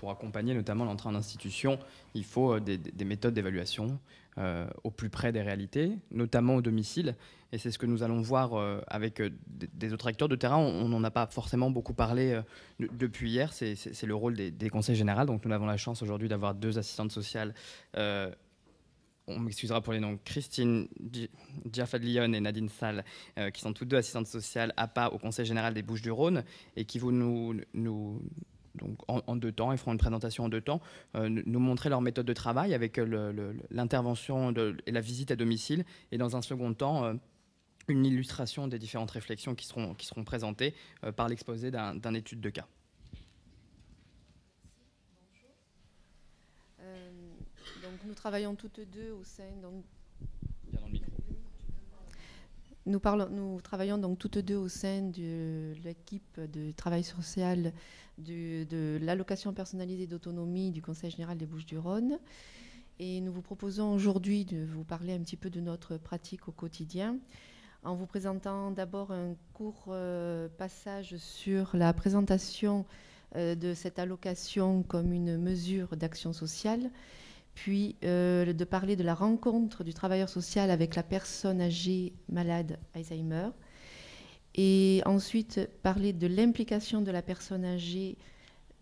pour accompagner notamment l'entrée en institution, il faut des méthodes d'évaluation au plus près des réalités, notamment au domicile. Et c'est ce que nous allons voir avec des autres acteurs de terrain. On n'en a pas forcément beaucoup parlé depuis hier. C'est le rôle des conseils généraux. Donc nous avons la chance aujourd'hui d'avoir 2 assistantes sociales. On m'excusera pour les noms, Christine Diafadlion et Nadine Sall, qui sont toutes 2 assistantes sociales APA au Conseil général des Bouches-du-Rhône et qui vont donc en 2 temps, ils feront une présentation en 2 temps, nous montrer leur méthode de travail avec l'intervention et la visite à domicile, et dans un second temps, une illustration des différentes réflexions qui seront présentées par l'exposé d'un étude de cas. Donc nous travaillons toutes deux au sein... Bien dans le micro. Nous travaillons donc toutes deux au sein de l'équipe de travail social de l'allocation personnalisée d'autonomie du Conseil général des Bouches-du-Rhône. Et nous vous proposons aujourd'hui de vous parler un petit peu de notre pratique au quotidien, en vous présentant d'abord un court passage sur la présentation de cette allocation comme une mesure d'action sociale, puis de parler de la rencontre du travailleur social avec la personne âgée malade Alzheimer, et ensuite parler de l'implication de la personne âgée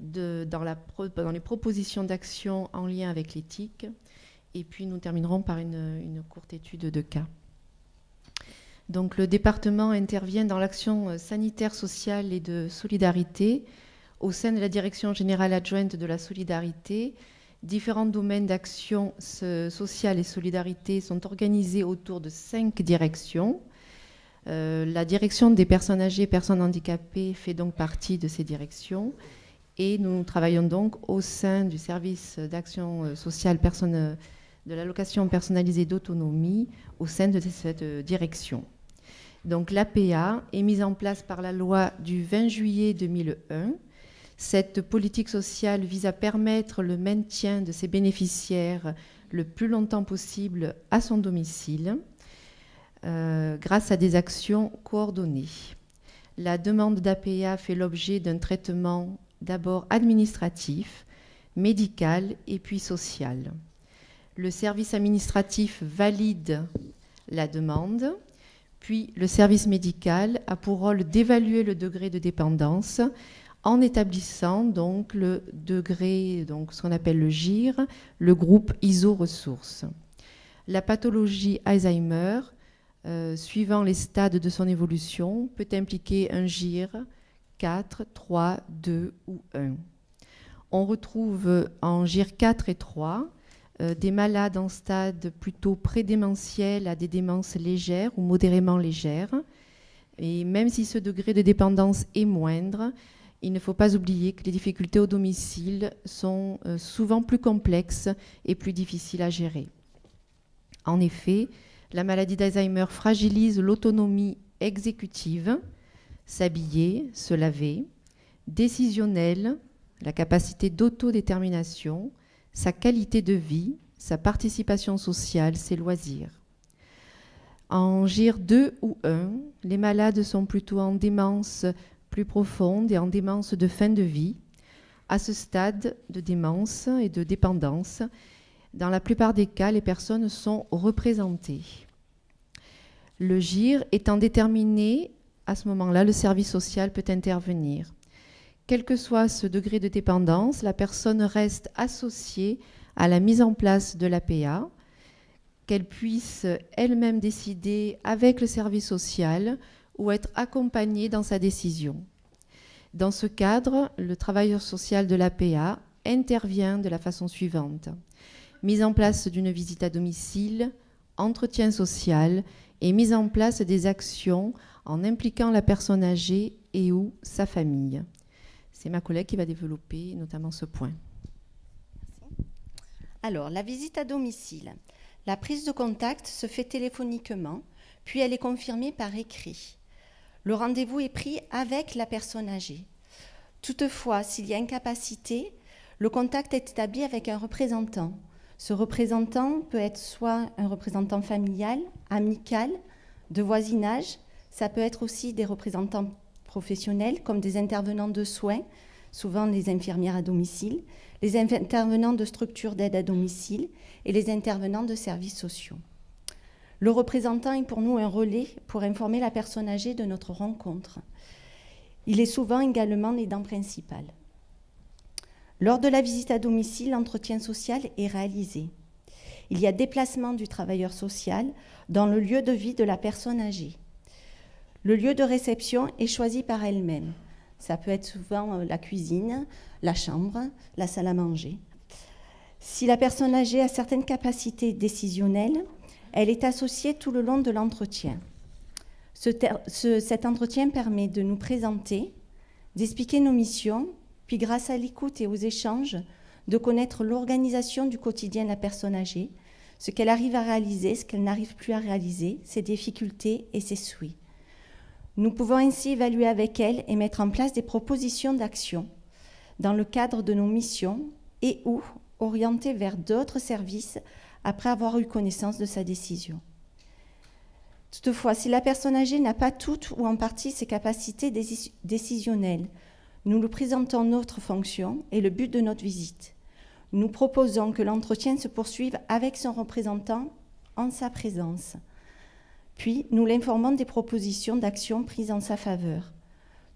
dans les propositions d'action en lien avec l'éthique, et puis nous terminerons par une courte étude de cas. Donc le département intervient dans l'action sanitaire, sociale et de solidarité au sein de la Direction générale adjointe de la solidarité. Différents domaines d'action sociale et solidarité sont organisés autour de 5 directions. La direction des personnes âgées et personnes handicapées fait donc partie de ces directions. Et nous travaillons donc au sein du service d'action sociale de l'allocation personnalisée d'autonomie au sein de cette direction. Donc l'APA est mise en place par la loi du 20 juillet 2001. Cette politique sociale vise à permettre le maintien de ses bénéficiaires le plus longtemps possible à son domicile grâce à des actions coordonnées. La demande d'APA fait l'objet d'un traitement d'abord administratif, médical et puis social. Le service administratif valide la demande, puis le service médical a pour rôle d'évaluer le degré de dépendance en établissant donc le degré, donc ce qu'on appelle le GIR, le groupe ISO-ressources. La pathologie Alzheimer, suivant les stades de son évolution, peut impliquer un GIR 4, 3, 2 ou 1. On retrouve en GIR 4 et 3 des malades en stade plutôt prédémentiel à des démences légères ou modérément légères. Et même si ce degré de dépendance est moindre, il ne faut pas oublier que les difficultés au domicile sont souvent plus complexes et plus difficiles à gérer. En effet, la maladie d'Alzheimer fragilise l'autonomie exécutive, s'habiller, se laver, décisionnelle, la capacité d'autodétermination, sa qualité de vie, sa participation sociale, ses loisirs. En GIR 2 ou 1, les malades sont plutôt en démence plus profonde et en démence de fin de vie. À ce stade de démence et de dépendance, dans la plupart des cas, les personnes sont représentées. Le GIR étant déterminé, à ce moment-là, le service social peut intervenir. Quel que soit ce degré de dépendance, la personne reste associée à la mise en place de l'APA, qu'elle puisse elle-même décider avec le service social ou être accompagnée dans sa décision. Dans ce cadre, le travailleur social de l'APA intervient de la façon suivante. Mise en place d'une visite à domicile, entretien social et mise en place des actions en impliquant la personne âgée et ou sa famille. C'est ma collègue qui va développer notamment ce point. Merci. Alors, la visite à domicile. La prise de contact se fait téléphoniquement, puis elle est confirmée par écrit. Le rendez-vous est pris avec la personne âgée. Toutefois, s'il y a incapacité, le contact est établi avec un représentant. Ce représentant peut être soit un représentant familial, amical, de voisinage. Ça peut être aussi des représentants professionnels comme des intervenants de soins. souvent les infirmières à domicile, les intervenants de structures d'aide à domicile et les intervenants de services sociaux. Le représentant est pour nous un relais pour informer la personne âgée de notre rencontre. Il est souvent également l'aidant principal. Lors de la visite à domicile, l'entretien social est réalisé. Il y a déplacement du travailleur social dans le lieu de vie de la personne âgée. Le lieu de réception est choisi par elle-même. Ça peut être souvent la cuisine, la chambre, la salle à manger. Si la personne âgée a certaines capacités décisionnelles, elle est associée tout le long de l'entretien. Cet entretien permet de nous présenter, d'expliquer nos missions, puis grâce à l'écoute et aux échanges, de connaître l'organisation du quotidien de la personne âgée, ce qu'elle arrive à réaliser, ce qu'elle n'arrive plus à réaliser, ses difficultés et ses souhaits. Nous pouvons ainsi évaluer avec elle et mettre en place des propositions d'action dans le cadre de nos missions et ou orienter vers d'autres services après avoir eu connaissance de sa décision. Toutefois, si la personne âgée n'a pas toutes ou en partie ses capacités décisionnelles, nous lui présentons notre fonction et le but de notre visite. Nous proposons que l'entretien se poursuive avec son représentant en sa présence. Puis, nous l'informons des propositions d'action prises en sa faveur.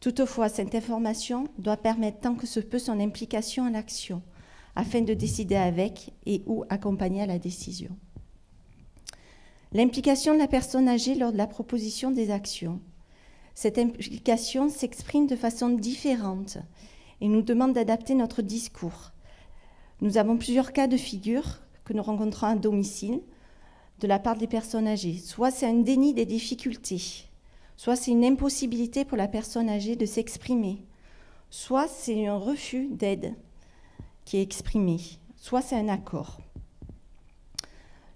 Toutefois, cette information doit permettre tant que se peut son implication à l'action, afin de décider avec et ou accompagner à la décision. L'implication de la personne âgée lors de la proposition des actions. Cette implication s'exprime de façon différente et nous demande d'adapter notre discours. Nous avons plusieurs cas de figure que nous rencontrons à domicile de la part des personnes âgées. Soit c'est un déni des difficultés, soit c'est une impossibilité pour la personne âgée de s'exprimer, soit c'est un refus d'aide qui est exprimé, soit c'est un accord.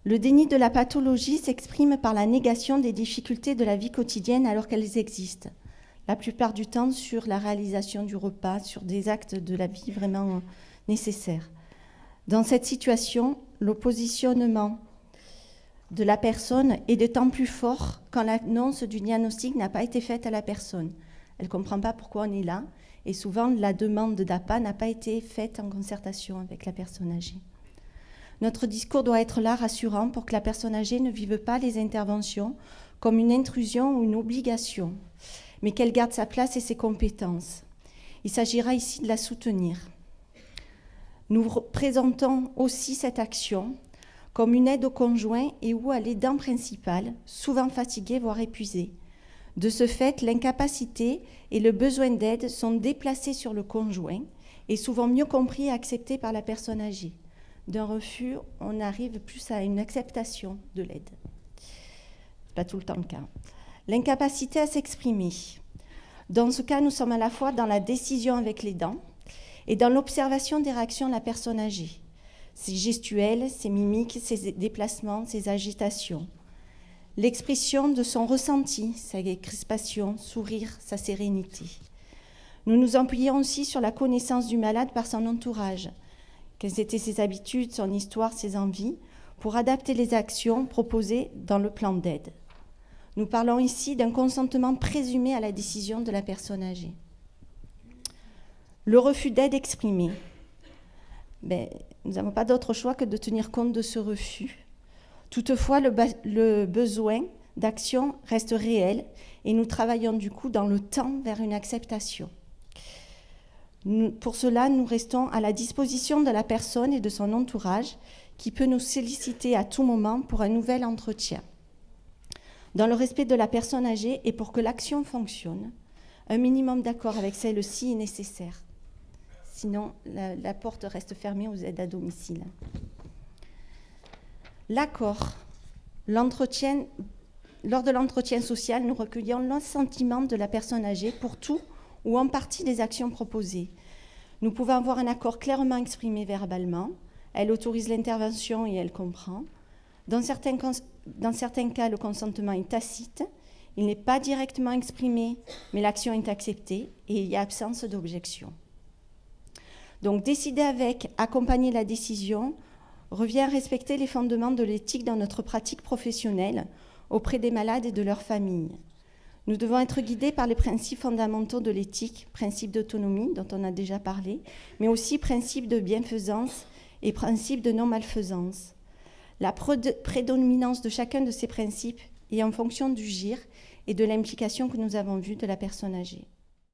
Le déni de la pathologie s'exprime par la négation des difficultés de la vie quotidienne alors qu'elles existent, la plupart du temps sur la réalisation du repas, sur des actes de la vie vraiment nécessaires. Dans cette situation, l'oppositionnement de la personne est d'autant plus fort quand l'annonce du diagnostic n'a pas été faite à la personne. Elle ne comprend pas pourquoi on est là et souvent la demande d'APA n'a pas été faite en concertation avec la personne âgée. Notre discours doit être là rassurant pour que la personne âgée ne vive pas les interventions comme une intrusion ou une obligation, mais qu'elle garde sa place et ses compétences. Il s'agira ici de la soutenir. Nous présentons aussi cette action comme une aide au conjoint et ou à l'aidant principal, souvent fatigué, voire épuisé. De ce fait, l'incapacité et le besoin d'aide sont déplacés sur le conjoint et souvent mieux compris et acceptés par la personne âgée. D'un refus, on arrive plus à une acceptation de l'aide. Ce n'est pas tout le temps le cas. L'incapacité à s'exprimer. Dans ce cas, nous sommes à la fois dans la décision avec l'aidant et dans l'observation des réactions de la personne âgée. Ses gestuels, ses mimiques, ses déplacements, ses agitations. L'expression de son ressenti, sa crispation, sourire, sa sérénité. Nous nous appuyons aussi sur la connaissance du malade par son entourage. Quelles étaient ses habitudes, son histoire, ses envies, pour adapter les actions proposées dans le plan d'aide. Nous parlons ici d'un consentement présumé à la décision de la personne âgée. Le refus d'aide exprimé. Nous n'avons pas d'autre choix que de tenir compte de ce refus. Toutefois, le besoin d'action reste réel et nous travaillons du coup dans le temps vers une acceptation. Pour cela, nous restons à la disposition de la personne et de son entourage qui peut nous solliciter à tout moment pour un nouvel entretien. Dans le respect de la personne âgée et pour que l'action fonctionne, un minimum d'accord avec celle-ci est nécessaire. Sinon, la porte reste fermée aux aides à domicile. L'accord. Lors de l'entretien social, nous recueillons l'assentiment de la personne âgée pour tout ou en partie des actions proposées. Nous pouvons avoir un accord clairement exprimé verbalement. Elle autorise l'intervention et elle comprend. Dans certains cas, le consentement est tacite. Il n'est pas directement exprimé, mais l'action est acceptée et il y a absence d'objection. Donc, décider avec, accompagner la décision, revient à respecter les fondements de l'éthique dans notre pratique professionnelle auprès des malades et de leurs familles. Nous devons être guidés par les principes fondamentaux de l'éthique, principes d'autonomie dont on a déjà parlé, mais aussi principes de bienfaisance et principes de non-malfaisance. La prédominance de chacun de ces principes est en fonction du GIR et de l'implication que nous avons vue de la personne âgée.